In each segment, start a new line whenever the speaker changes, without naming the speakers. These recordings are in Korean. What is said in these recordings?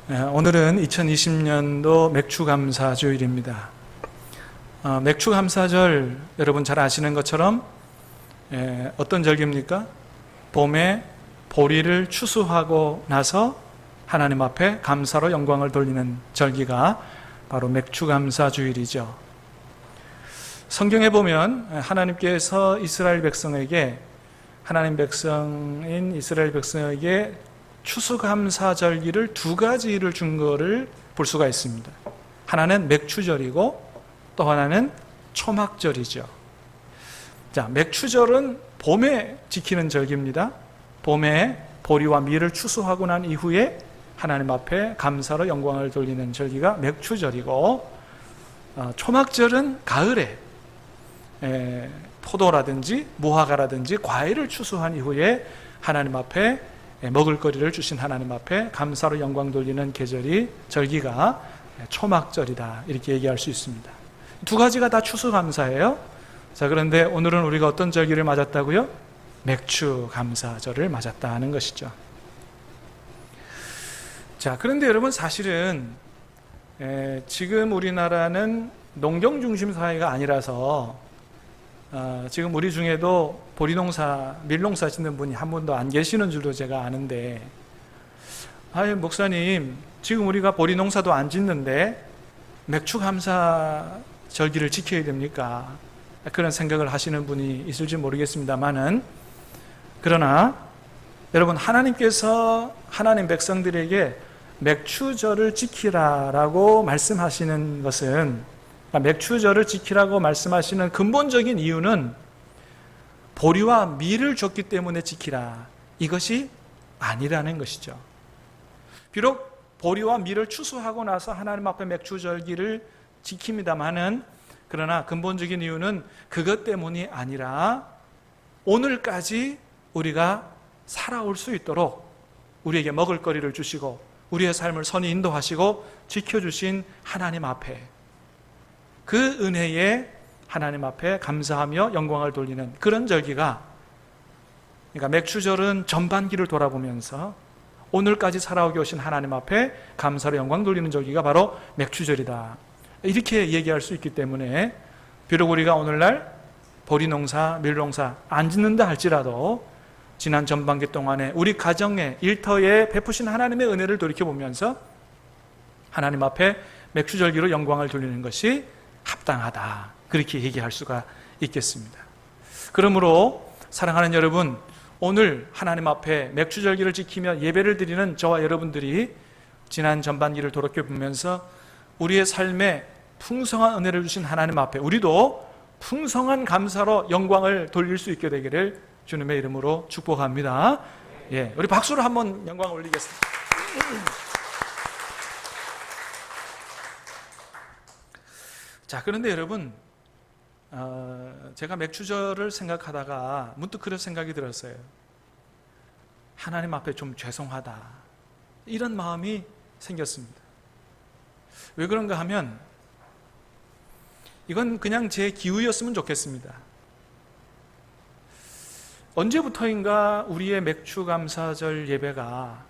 오늘은 2020년도 맥추감사주일입니다. 맥추감사절 여러분 잘 아시는 것처럼 어떤 절기입니까? 봄에 보리를 추수하고 나서 하나님 앞에 감사로 영광을 돌리는 절기가 바로 맥추감사주일이죠. 성경에 보면 하나님께서 이스라엘 백성에게 추수감사절기를 두 가지를 준 거를 볼 수가 있습니다. 하나는 맥추절이고 또 하나는 초막절이죠. 자, 맥추절은 봄에 지키는 절기입니다. 봄에 보리와 밀을 추수하고 난 이후에 하나님 앞에 감사로 영광을 돌리는 절기가 맥추절이고, 초막절은 가을에 포도라든지 무화과라든지 과일을 추수한 이후에 하나님 앞에 먹을거리를 주신 하나님 앞에 감사로 영광 돌리는 절기가 초막절이다, 이렇게 얘기할 수 있습니다. 두 가지가 다 추수감사예요. 자, 그런데 오늘은 우리가 어떤 절기를 맞았다고요? 맥추감사절을 맞았다 하는 것이죠. 자, 그런데 여러분, 사실은 지금 우리나라는 농경 중심 사회가 아니라서 지금 우리 중에도 보리농사, 밀농사 짓는 분이 한 분도 안 계시는 줄도 제가 아는데, 목사님, 지금 우리가 보리농사도 안 짓는데 맥추감사 절기를 지켜야 됩니까? 그런 생각을 하시는 분이 있을지 모르겠습니다만은, 그러나 여러분, 하나님께서 하나님 백성들에게 맥추절을 지키라라고 말씀하시는 것은, 맥추절을 지키라고 말씀하시는 근본적인 이유는 보리와 밀을 줬기 때문에 지키라, 이것이 아니라는 것이죠. 비록 보리와 밀을 추수하고 나서 하나님 앞에 맥추절기를 지킵니다마는, 그러나 근본적인 이유는 그것 때문이 아니라 오늘까지 우리가 살아올 수 있도록 우리에게 먹을거리를 주시고 우리의 삶을 선히 인도하시고 지켜주신 하나님 앞에, 그 은혜에 하나님 앞에 감사하며 영광을 돌리는 그런 절기가, 그러니까 맥추절은 전반기를 돌아보면서 오늘까지 살아오게 오신 하나님 앞에 감사로 영광 돌리는 절기가 바로 맥추절이다, 이렇게 얘기할 수 있기 때문에, 비록 우리가 오늘날 보리농사, 밀농사 안 짓는다 할지라도 지난 전반기 동안에 우리 가정에, 일터에 베푸신 하나님의 은혜를 돌이켜보면서 하나님 앞에 맥추절기로 영광을 돌리는 것이 합당하다, 그렇게 얘기할 수가 있겠습니다. 그러므로 사랑하는 여러분, 오늘 하나님 앞에 맥추절기를 지키며 예배를 드리는 저와 여러분들이 지난 전반기를 돌이켜보면서 우리의 삶에 풍성한 은혜를 주신 하나님 앞에 우리도 풍성한 감사로 영광을 돌릴 수 있게 되기를 주님의 이름으로 축복합니다. 예, 우리 박수로 한번 영광을 올리겠습니다. 자, 그런데 여러분, 제가 맥추절을 생각하다가 문득 그런 생각이 들었어요. 하나님 앞에 좀 죄송하다, 이런 마음이 생겼습니다. 왜 그런가 하면, 이건 그냥 제 기우였으면 좋겠습니다. 언제부터인가 우리의 맥추감사절 예배가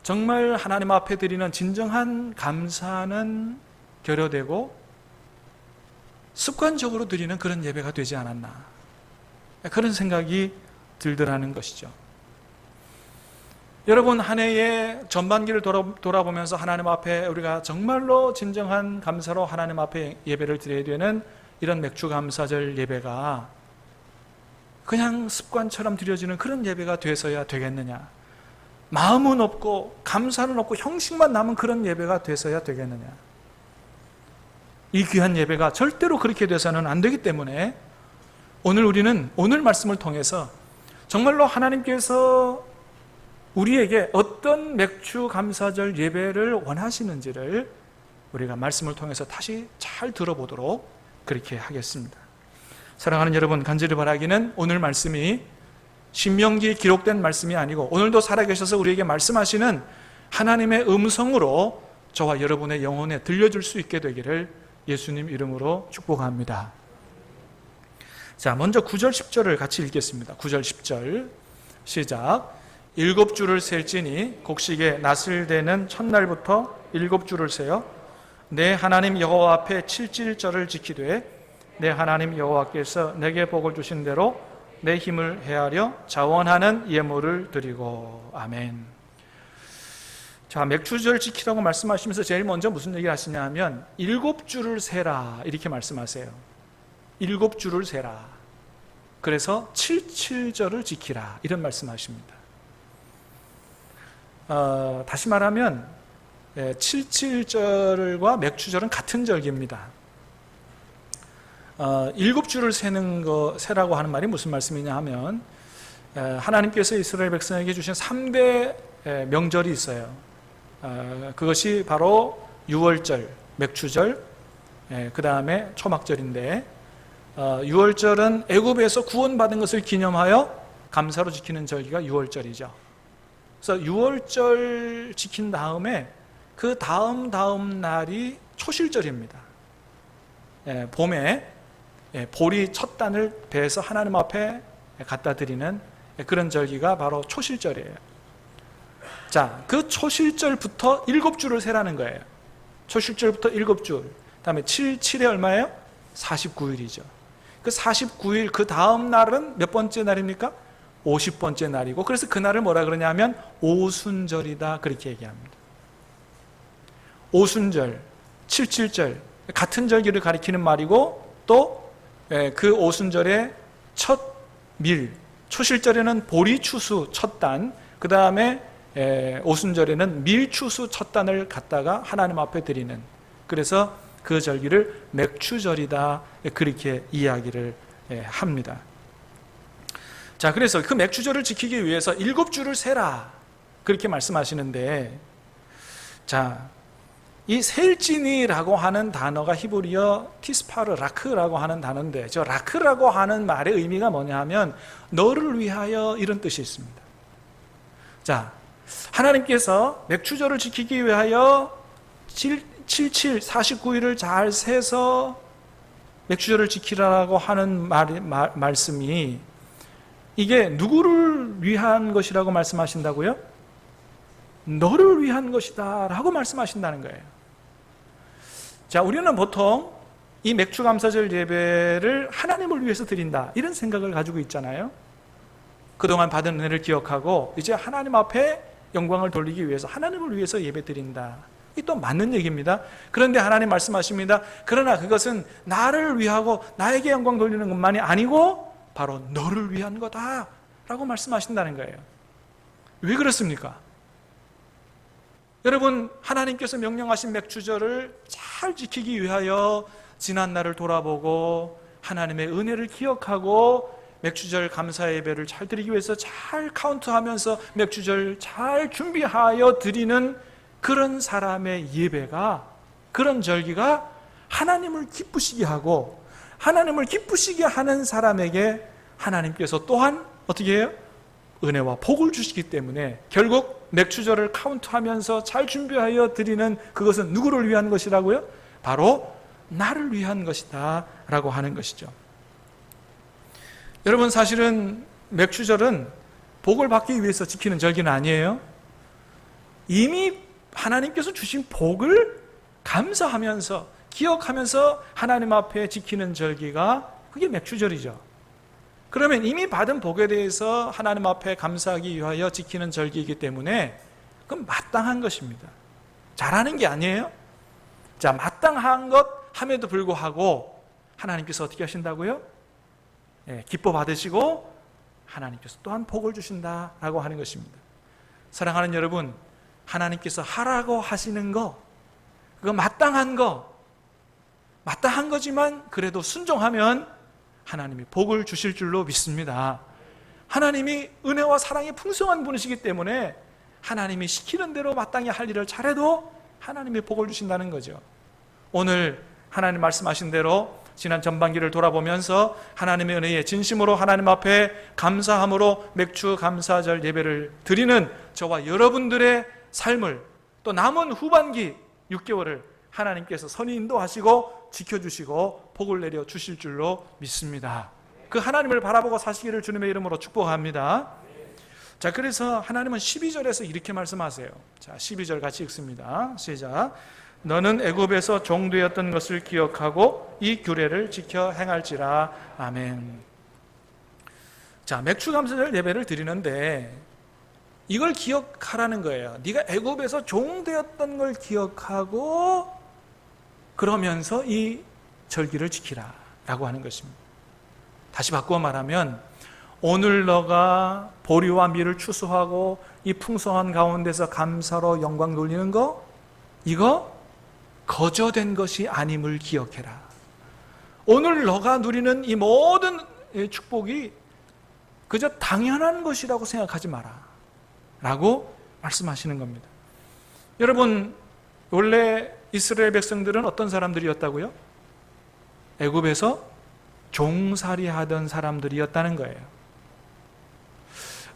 정말 하나님 앞에 드리는 진정한 감사는 결여되고 습관적으로 드리는 그런 예배가 되지 않았나, 그런 생각이 들더라는 것이죠. 여러분, 한 해의 전반기를 돌아보면서 하나님 앞에 우리가 정말로 진정한 감사로 하나님 앞에 예배를 드려야 되는 이런 맥추감사절 예배가 그냥 습관처럼 드려지는 그런 예배가 돼서야 되겠느냐, 마음은 없고 감사는 없고 형식만 남은 그런 예배가 돼서야 되겠느냐, 이 귀한 예배가 절대로 그렇게 돼서는 안 되기 때문에 우리는 오늘 말씀을 통해서 정말로 하나님께서 우리에게 어떤 맥추감사절 예배를 원하시는지를 우리가 말씀을 통해서 다시 잘 들어보도록 그렇게 하겠습니다. 사랑하는 여러분, 간절히 바라기는 오늘 말씀이 신명기에 기록된 말씀이 아니고 오늘도 살아계셔서 우리에게 말씀하시는 하나님의 음성으로 저와 여러분의 영혼에 들려줄 수 있게 되기를 예수님 이름으로 축복합니다. 자, 먼저 9절 10절을 같이 읽겠습니다. 9절 10절 시작. 7주를 셀지니 곡식에 낫을 대는 첫날부터 7주를 세어 내 하나님 여호와 앞에 칠칠절을 지키되 내 하나님 여호와께서 내게 복을 주신 대로 내 힘을 헤아려 자원하는 예물을 드리고. 아멘. 자, 맥추절 지키라고 말씀하시면서 제일 먼저 무슨 얘기를 하시냐 하면 7주를 세라 이렇게 말씀하세요. 7주를 세라. 그래서 칠칠절을 지키라 이런 말씀하십니다. 다시 말하면 칠칠절과 맥추절은 같은 절기입니다. 7주를 세라고 하는 말이 무슨 말씀이냐 하면 하나님께서 이스라엘 백성에게 주신 3대 명절이 있어요. 그것이 바로 유월절, 맥추절, 그 다음에 초막절인데 6월절은 애굽에서 구원받은 것을 기념하여 감사로 지키는 절기가 6월절이죠. 그래서 6월절 지킨 다음에 그 다음 날이 초실절입니다. 봄에 보리 첫 단을 배에서 하나님 앞에 갖다 드리는 그런 절기가 바로 초실절이에요. 자, 그 초실절부터 7주를 세라는 거예요. 초실절부터 7주. 그 다음에 7에 얼마예요? 49일이죠. 그 49일 그 다음 날은 몇 번째 날입니까? 50번째 날이고, 그래서 그 날을 뭐라 그러냐 하면 오순절이다 그렇게 얘기합니다. 오순절, 칠칠절 같은 절기를 가리키는 말이고, 또 그 오순절의 첫 밀, 초실절에는 보리추수 첫 단, 그 다음에 오순절에는 밀추수 첫 단을 갖다가 하나님 앞에 드리는, 그래서 그 절기를 맥추절이다 그렇게 이야기를 합니다. 자, 그래서 그 맥추절을 지키기 위해서 7주를 세라 그렇게 말씀하시는데, 자, 이 셀지니라고 하는 단어가 히브리어 티스파르 라크라고 하는 단어인데, 저 라크라고 하는 말의 의미가 뭐냐 하면 너를 위하여 이런 뜻이 있습니다. 자, 하나님께서 맥추절을 지키기 위하여 49일을 잘 세서 맥추절을 지키라고 하는 말씀이, 이게 누구를 위한 것이라고 말씀하신다고요? 너를 위한 것이다 라고 말씀하신다는 거예요. 자, 우리는 보통 이 맥추감사절 예배를 하나님을 위해서 드린다 이런 생각을 가지고 있잖아요. 그동안 받은 은혜를 기억하고 이제 하나님 앞에 영광을 돌리기 위해서 하나님을 위해서 예배 드린다. 이 또 맞는 얘기입니다. 그런데 하나님 말씀하십니다. 그러나 그것은 나를 위하고 나에게 영광 돌리는 것만이 아니고 바로 너를 위한 거다 라고 말씀하신다는 거예요. 왜 그렇습니까? 여러분, 하나님께서 명령하신 맥추절을 잘 지키기 위하여 지난 날을 돌아보고 하나님의 은혜를 기억하고 맥추절 감사 예배를 잘 드리기 위해서 잘 카운트하면서 맥추절 잘 준비하여 드리는 그런 사람의 예배가, 그런 절기가 하나님을 기쁘시게 하고, 하나님을 기쁘시게 하는 사람에게 하나님께서 또한 어떻게 해요? 은혜와 복을 주시기 때문에 결국 맥추절을 카운트하면서 잘 준비하여 드리는 그것은 누구를 위한 것이라고요? 바로 나를 위한 것이다 라고 하는 것이죠. 여러분, 사실은 맥추절은 복을 받기 위해서 지키는 절기는 아니에요. 이미 하나님께서 주신 복을 감사하면서 기억하면서 하나님 앞에 지키는 절기가 그게 맥추절이죠. 그러면 이미 받은 복에 대해서 하나님 앞에 감사하기 위하여 지키는 절기이기 때문에 그건 마땅한 것입니다. 잘하는 게 아니에요. 자, 마땅한 것 함에도 불구하고 하나님께서 어떻게 하신다고요? 기뻐 받으시고 하나님께서 또한 복을 주신다라고 하는 것입니다. 사랑하는 여러분, 하나님께서 하라고 하시는 거, 그거 마땅한 거지만 그래도 순종하면 하나님이 복을 주실 줄로 믿습니다. 하나님이 은혜와 사랑이 풍성한 분이시기 때문에 하나님이 시키는 대로 마땅히 할 일을 잘해도 하나님이 복을 주신다는 거죠. 오늘 하나님 말씀하신 대로 지난 전반기를 돌아보면서 하나님의 은혜에 진심으로 하나님 앞에 감사함으로 맥추 감사절 예배를 드리는 저와 여러분들의 삶을, 또 남은 후반기 6개월을 하나님께서 선히 인도하시고 지켜주시고 복을 내려 주실 줄로 믿습니다. 그 하나님을 바라보고 사시기를 주님의 이름으로 축복합니다. 자, 그래서 하나님은 12절에서 이렇게 말씀하세요. 자, 12절 같이 읽습니다. 시작. 너는 애굽에서 종되었던 것을 기억하고 이 규례를 지켜 행할지라. 아멘. 자, 맥추감사절 예배를 드리는데 이걸 기억하라는 거예요. 네가 애굽에서 종되었던 걸 기억하고 그러면서 이 절기를 지키라 라고 하는 것입니다. 다시 바꾸어 말하면 오늘 너가 보리와 밀을 추수하고 이 풍성한 가운데서 감사로 영광 돌리는 거, 이거 거저된 것이 아님을 기억해라. 오늘 너가 누리는 이 모든 축복이 그저 당연한 것이라고 생각하지 마라 라고 말씀하시는 겁니다. 여러분, 원래 이스라엘 백성들은 어떤 사람들이었다고요? 애굽에서 종살이 하던 사람들이었다는 거예요.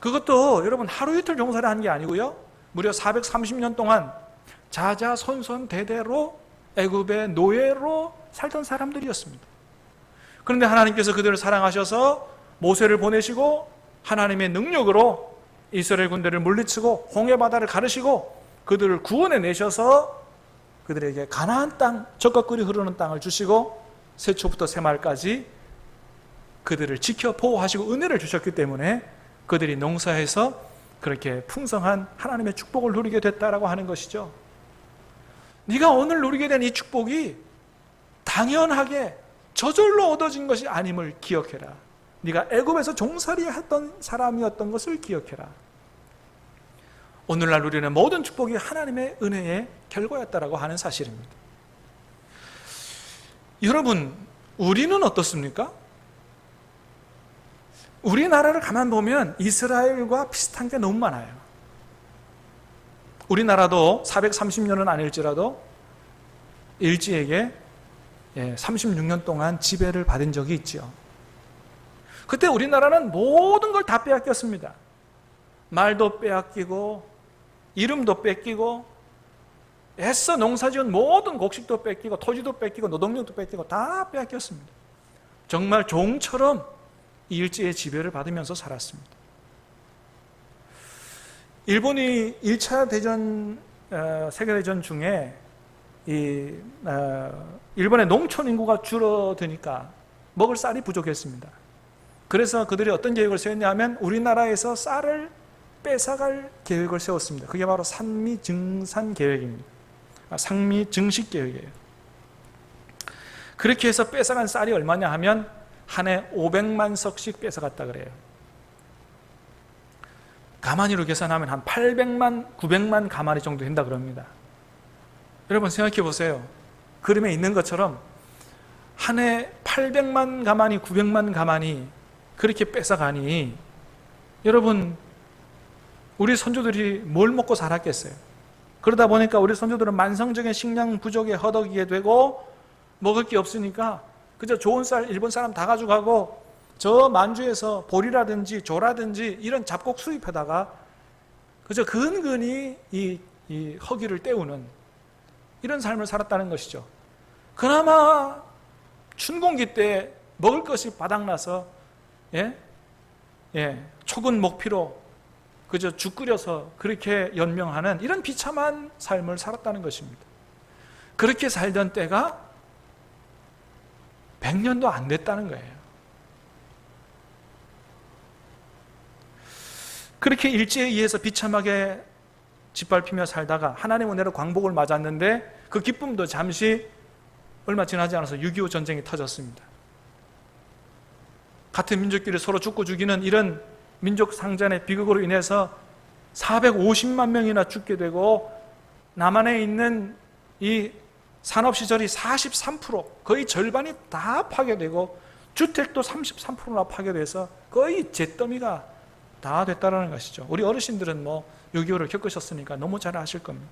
그것도 여러분 하루 이틀 종살이 한 게 아니고요, 무려 430년 동안 자자손손 대대로 애굽의 노예로 살던 사람들이었습니다. 그런데 하나님께서 그들을 사랑하셔서 모세를 보내시고 하나님의 능력으로 이스라엘 군대를 물리치고 홍해바다를 가르시고 그들을 구원해 내셔서 그들에게 가나안 땅, 젖과 꿀이 흐르는 땅을 주시고 새초부터 새말까지 그들을 지켜 보호하시고 은혜를 주셨기 때문에 그들이 농사해서 그렇게 풍성한 하나님의 축복을 누리게 됐다라고 하는 것이죠. 네가 오늘 누리게 된 이 축복이 당연하게 저절로 얻어진 것이 아님을 기억해라. 네가 애굽에서 종살이 했던 사람이었던 것을 기억해라. 오늘날 누리는 모든 축복이 하나님의 은혜의 결과였다라고 하는 사실입니다. 여러분, 우리는 어떻습니까? 우리나라를 가만 보면 이스라엘과 비슷한 게 너무 많아요. 우리나라도 430년은 아닐지라도 일제에게 36년 동안 지배를 받은 적이 있죠. 그때 우리나라는 모든 걸 다 빼앗겼습니다. 말도 빼앗기고 이름도 뺏기고 애써 농사지은 모든 곡식도 뺏기고 토지도 뺏기고 노동력도 뺏기고 다 빼앗겼습니다. 정말 종처럼 일제의 지배를 받으면서 살았습니다. 일본이 1차 대전, 세계대전 중에 일본의 농촌 인구가 줄어드니까 먹을 쌀이 부족했습니다. 그래서 그들이 어떤 계획을 세웠냐면 우리나라에서 쌀을 뺏어갈 계획을 세웠습니다. 그게 바로 산미증산 계획입니다. 상미증식 계획이에요. 그렇게 해서 뺏어간 쌀이 얼마냐 하면 한 해 500만 석씩 뺏어갔다 그래요. 가마니로 계산하면 한 800만, 900만 가마니 정도 된다 그럽니다. 여러분 생각해 보세요. 그림에 있는 것처럼 한 해 800만 가마니, 900만 가마니 그렇게 뺏어가니 여러분 우리 선조들이 뭘 먹고 살았겠어요? 그러다 보니까 우리 선조들은 만성적인 식량 부족에 허덕이게 되고 먹을 게 없으니까 그저 좋은 쌀 일본 사람 다 가져가고 저 만주에서 보리라든지 조라든지 이런 잡곡 수입하다가 그저 근근히 이 허기를 때우는 이런 삶을 살았다는 것이죠. 그나마 춘공기 때 먹을 것이 바닥나서 촉은 목피로 그저 죽 끓여서 그렇게 연명하는 이런 비참한 삶을 살았다는 것입니다. 그렇게 살던 때가 100년도 안 됐다는 거예요. 그렇게 일제에 의해서 비참하게 짓밟히며 살다가 하나님 은혜로 광복을 맞았는데 그 기쁨도 잠시 얼마 지나지 않아서 6.25 전쟁이 터졌습니다. 같은 민족끼리 서로 죽고 죽이는 이런 민족 상잔의 비극으로 인해서 450만 명이나 죽게 되고 남한에 있는 이 산업시설이 43%, 거의 절반이 다 파괴되고 주택도 33%나 파괴돼서 거의 잿더미가 다 됐다는 것이죠. 우리 어르신들은 6.25를 겪으셨으니까 너무 잘 아실 겁니다.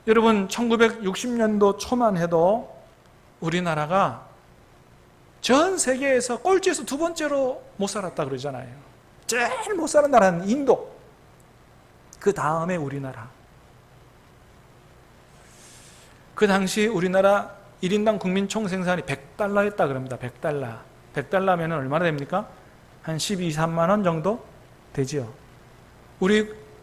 여러분 1960년도 초만 해도 우리나라가 전 세계에서 꼴찌에서 두 번째로 못 살았다 그러잖아요. 제일 못 사는 나라는 인도, 그 다음에 우리나라. 그 당시 우리나라 1인당 국민 총생산이 100달러였다 그럽니다. 100달러. 100달러면 얼마나 됩니까? 한 12, 3만 원 정도? 되지요.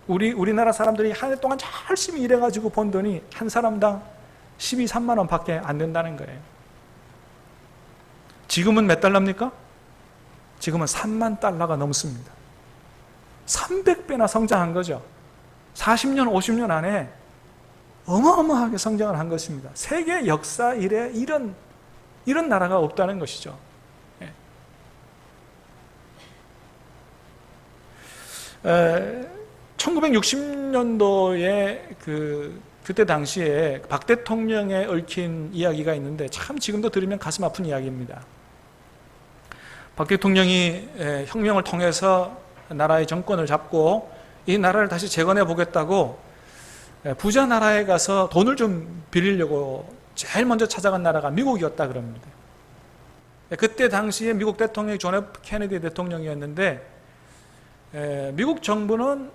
우리나라 사람들이 한 해 동안 열심히 일해가지고 번 돈이 한 사람당 12, 3만 원 밖에 안 된다는 거예요. 지금은 몇 달러입니까? 지금은 3만 달러가 넘습니다. 300배나 성장한 거죠. 40년, 50년 안에 어마어마하게 성장을 한 것입니다. 세계 역사 이래 이런 나라가 없다는 것이죠. 1960년도에 그때 당시에 박 대통령에 얽힌 이야기가 있는데 참 지금도 들으면 가슴 아픈 이야기입니다. 박 대통령이 혁명을 통해서 나라의 정권을 잡고 이 나라를 다시 재건해 보겠다고 부자 나라에 가서 돈을 좀 빌리려고 제일 먼저 찾아간 나라가 미국이었다 그럽니다. 그때 당시에 미국 대통령이 존 F 케네디 대통령이었는데 미국 정부는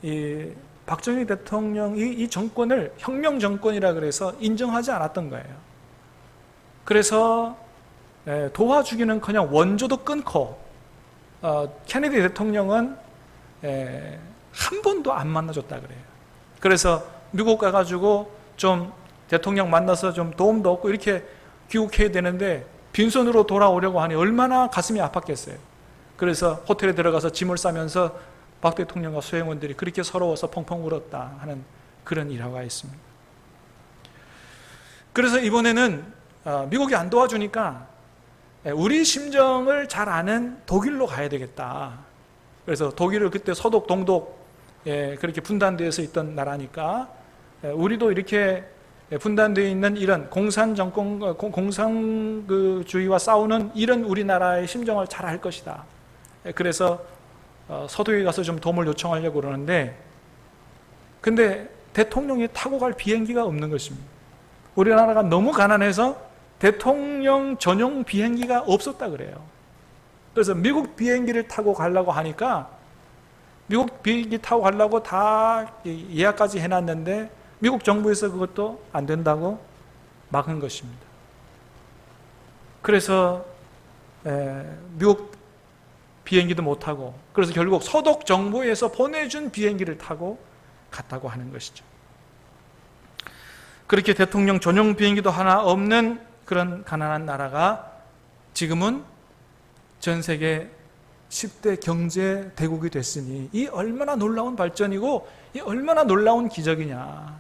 이 박정희 대통령이 이 정권을 혁명 정권이라 그래서 인정하지 않았던 거예요. 그래서 도와주기는 그냥 원조도 끊고 케네디 대통령은 한 번도 안 만나줬다 그래요. 그래서 미국 가가지고 좀 대통령 만나서 좀 도움도 얻고 이렇게 귀국해야 되는데 빈손으로 돌아오려고 하니 얼마나 가슴이 아팠겠어요. 그래서 호텔에 들어가서 짐을 싸면서 박 대통령과 수행원들이 그렇게 서러워서 펑펑 울었다 하는 그런 일화가 있습니다. 그래서 이번에는 미국이 안 도와주니까 우리 심정을 잘 아는 독일로 가야 되겠다. 그래서 독일을 그때 서독, 동독 그렇게 분단되어서 있던 나라니까 우리도 이렇게 분단되어 있는 이런 공산정권, 공산주의와 싸우는 이런 우리나라의 심정을 잘 알 것이다. 그래서 서독에 가서 좀 도움을 요청하려고 그러는데 근데 대통령이 타고 갈 비행기가 없는 것입니다. 우리나라가 너무 가난해서 대통령 전용 비행기가 없었다 그래요. 그래서 미국 비행기를 타고 가려고 하니까 미국 비행기 타고 가려고 다 예약까지 해놨는데 미국 정부에서 그것도 안 된다고 막은 것입니다. 그래서 미국 비행기도 못 타고 그래서 결국 서독 정부에서 보내준 비행기를 타고 갔다고 하는 것이죠. 그렇게 대통령 전용 비행기도 하나 없는 그런 가난한 나라가 지금은 전 세계 10대 경제 대국이 됐으니 이 얼마나 놀라운 발전이고 이 얼마나 놀라운 기적이냐.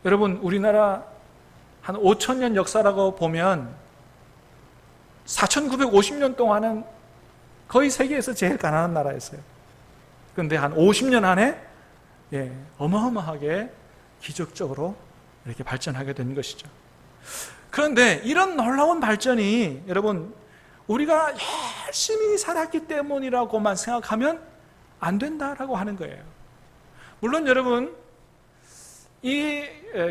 여러분 우리나라 한 5,000년 역사라고 보면 4,950년 동안은 거의 세계에서 제일 가난한 나라였어요. 그런데 한 50년 안에 어마어마하게 기적적으로 이렇게 발전하게 된 것이죠. 그런데 이런 놀라운 발전이 여러분 우리가 열심히 살았기 때문이라고만 생각하면 안 된다라고 하는 거예요. 물론 여러분 이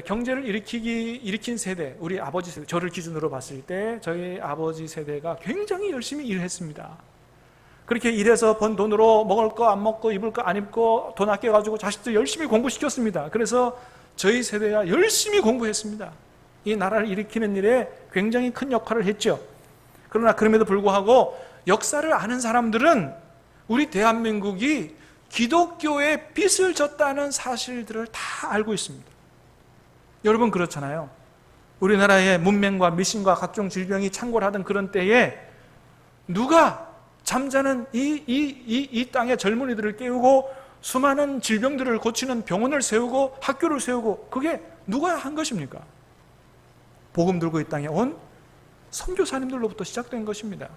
경제를 일으킨 세대, 우리 아버지 세대, 저를 기준으로 봤을 때 저희 아버지 세대가 굉장히 열심히 일했습니다. 그렇게 일해서 번 돈으로 먹을 거 안 먹고 입을 거 안 입고 돈 아껴가지고 자식들 열심히 공부시켰습니다. 그래서 저희 세대가 열심히 공부했습니다. 이 나라를 일으키는 일에 굉장히 큰 역할을 했죠. 그러나 그럼에도 불구하고 역사를 아는 사람들은 우리 대한민국이 기독교의 빚을 졌다는 사실들을 다 알고 있습니다. 여러분 그렇잖아요. 우리나라의 문맹과 미신과 각종 질병이 창궐하던 그런 때에 누가 잠자는 이 땅의 젊은이들을 깨우고 수많은 질병들을 고치는 병원을 세우고 학교를 세우고 그게 누가 한 것입니까? 복음 들고 이 땅에 온 선교사님들로부터 시작된 것입니다.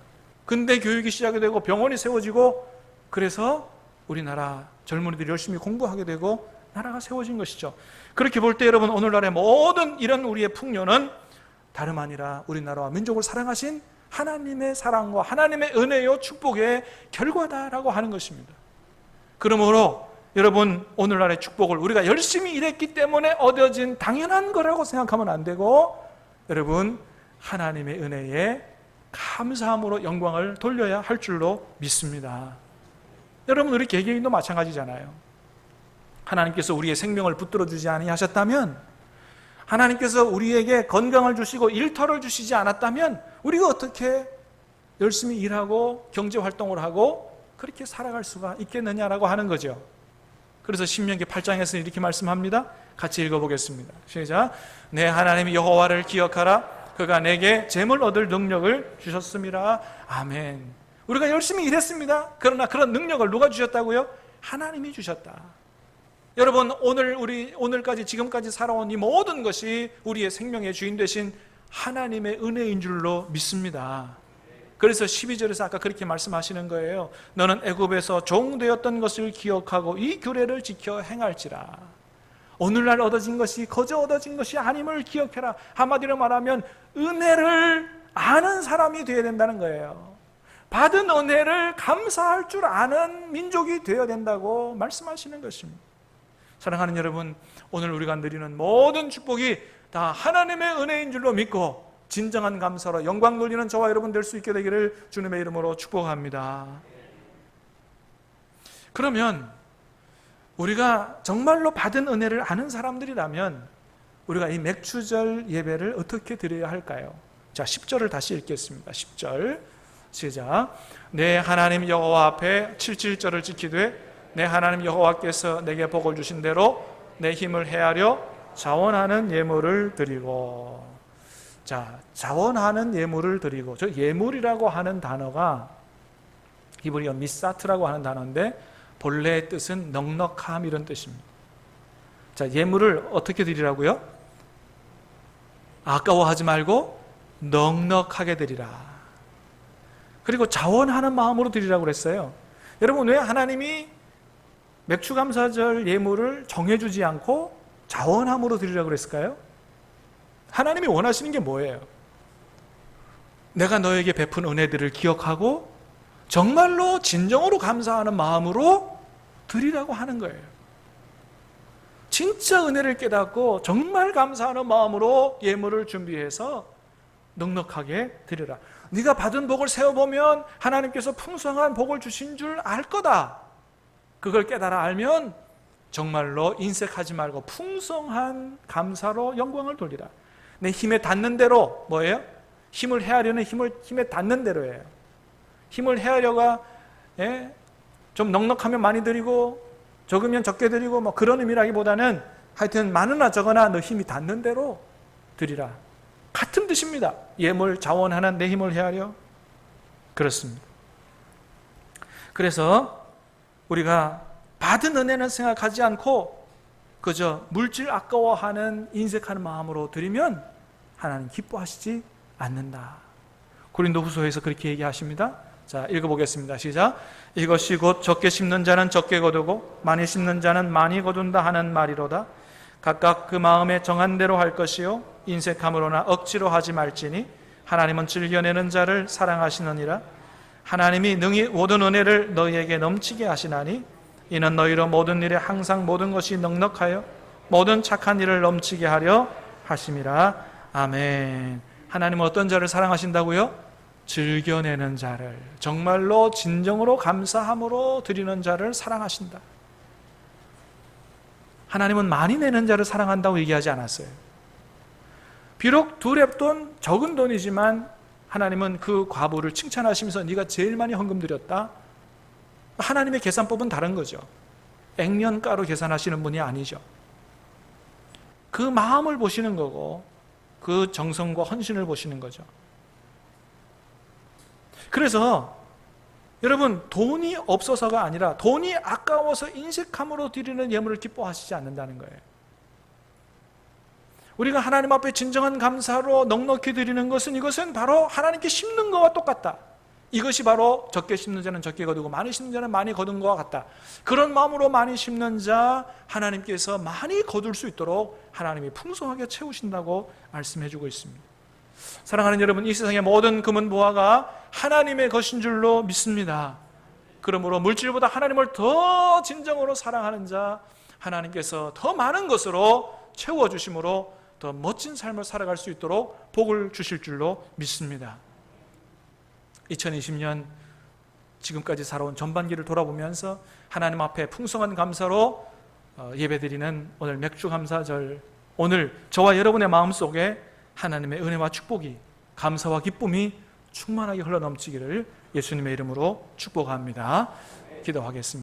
근대 교육이 시작이 되고 병원이 세워지고 그래서 우리나라 젊은이들이 열심히 공부하게 되고 나라가 세워진 것이죠. 그렇게 볼 때 여러분 오늘날의 모든 이런 우리의 풍요는 다름 아니라 우리나라와 민족을 사랑하신 하나님의 사랑과 하나님의 은혜요 축복의 결과다라고 하는 것입니다. 그러므로 여러분 오늘날의 축복을 우리가 열심히 일했기 때문에 얻어진 당연한 거라고 생각하면 안 되고 여러분 하나님의 은혜에 감사함으로 영광을 돌려야 할 줄로 믿습니다. 여러분 우리 개개인도 마찬가지잖아요. 하나님께서 우리의 생명을 붙들어 주지 아니하셨다면 하나님께서 우리에게 건강을 주시고 일터를 주시지 않았다면 우리가 어떻게 열심히 일하고 경제활동을 하고 그렇게 살아갈 수가 있겠느냐라고 하는 거죠. 그래서 신명기 8장에서 이렇게 말씀합니다. 같이 읽어보겠습니다. 시작. 내 하나님 여호와를 기억하라. 그가 내게 재물 얻을 능력을 주셨음이라. 아멘. 우리가 열심히 일했습니다. 그러나 그런 능력을 누가 주셨다고요? 하나님이 주셨다. 여러분, 오늘까지 지금까지 살아온 이 모든 것이 우리의 생명의 주인 되신 하나님의 은혜인 줄로 믿습니다. 그래서 12절에서 아까 그렇게 말씀하시는 거예요. 너는 애굽에서 종되었던 것을 기억하고 이 규례를 지켜 행할지라. 오늘날 얻어진 것이 거저 얻어진 것이 아님을 기억해라. 한마디로 말하면 은혜를 아는 사람이 되어야 된다는 거예요. 받은 은혜를 감사할 줄 아는 민족이 되어야 된다고 말씀하시는 것입니다. 사랑하는 여러분, 오늘 우리가 누리는 모든 축복이 다 하나님의 은혜인 줄로 믿고 진정한 감사로 영광 돌리는 저와 여러분 될 수 있게 되기를 주님의 이름으로 축복합니다. 그러면 우리가 정말로 받은 은혜를 아는 사람들이라면 우리가 이 맥추절 예배를 어떻게 드려야 할까요? 자, 10절을 다시 읽겠습니다. 10절 시작. 내 하나님 여호와 앞에 77절을 지키되 내 하나님 여호와께서 내게 복을 주신 대로 내 힘을 헤아려 자원하는 예물을 드리고. 자, 자원하는 예물을 드리고. 저 예물이라고 하는 단어가 히브리어 미사트라고 하는 단어인데 본래의 뜻은 넉넉함 이런 뜻입니다. 자, 예물을 어떻게 드리라고요? 아까워하지 말고 넉넉하게 드리라. 그리고 자원하는 마음으로 드리라고 그랬어요. 여러분, 왜 하나님이 맥추감사절 예물을 정해주지 않고 자원함으로 드리라고 그랬을까요? 하나님이 원하시는 게 뭐예요? 내가 너에게 베푼 은혜들을 기억하고 정말로 진정으로 감사하는 마음으로 드리라고 하는 거예요. 진짜 은혜를 깨닫고 정말 감사하는 마음으로 예물을 준비해서 넉넉하게 드리라. 네가 받은 복을 세어보면 하나님께서 풍성한 복을 주신 줄 알 거다. 그걸 깨달아 알면 정말로 인색하지 말고 풍성한 감사로 영광을 돌리라. 내 힘에 닿는 대로 뭐예요? 힘을 헤아려는 힘에 닿는 대로예요. 힘을 헤아려가 좀 넉넉하면 많이 드리고 적으면 적게 드리고 뭐 그런 의미라기보다는 하여튼 많으나 적으나 너 힘이 닿는 대로 드리라. 같은 뜻입니다. 예물 자원하는 내 힘을 헤아려. 그렇습니다. 그래서 우리가 받은 은혜는 생각하지 않고 그저 물질 아까워하는 인색하는 마음으로 드리면 하나님 기뻐하시지 않는다. 고린도후서에서 그렇게 얘기하십니다. 자, 읽어보겠습니다. 시작. 이것이 곧 적게 심는 자는 적게 거두고 많이 심는 자는 많이 거둔다 하는 말이로다. 각각 그 마음에 정한 대로 할 것이요 인색함으로나 억지로 하지 말지니 하나님은 즐겨내는 자를 사랑하시느니라. 하나님이 능히 모든 은혜를 너희에게 넘치게 하시나니 이는 너희로 모든 일에 항상 모든 것이 넉넉하여 모든 착한 일을 넘치게 하려 하심이라. 아멘. 하나님은 어떤 자를 사랑하신다고요? 즐겨내는 자를, 정말로 진정으로 감사함으로 드리는 자를 사랑하신다. 하나님은 많이 내는 자를 사랑한다고 얘기하지 않았어요. 비록 두렙돈 적은 돈이지만 하나님은 그 과부를 칭찬하시면서 네가 제일 많이 헌금 드렸다. 하나님의 계산법은 다른 거죠. 액면가로 계산하시는 분이 아니죠. 그 마음을 보시는 거고 그 정성과 헌신을 보시는 거죠. 그래서 여러분, 돈이 없어서가 아니라 돈이 아까워서 인색함으로 드리는 예물을 기뻐하시지 않는다는 거예요. 우리가 하나님 앞에 진정한 감사로 넉넉히 드리는 것은 이것은 바로 하나님께 심는 것과 똑같다. 이것이 바로 적게 심는 자는 적게 거두고 많이 심는 자는 많이 거둔 것과 같다. 그런 마음으로 많이 심는 자 하나님께서 많이 거둘 수 있도록 하나님이 풍성하게 채우신다고 말씀해주고 있습니다. 사랑하는 여러분, 이 세상의 모든 금은 보화가 하나님의 것인 줄로 믿습니다. 그러므로 물질보다 하나님을 더 진정으로 사랑하는 자 하나님께서 더 많은 것으로 채워주심으로 더 멋진 삶을 살아갈 수 있도록 복을 주실 줄로 믿습니다. 2020년 지금까지 살아온 전반기를 돌아보면서 하나님 앞에 풍성한 감사로 예배드리는 오늘 맥주감사절, 오늘 저와 여러분의 마음속에 하나님의 은혜와 축복이, 감사와 기쁨이 충만하게 흘러넘치기를 예수님의 이름으로 축복합니다. 기도하겠습니다.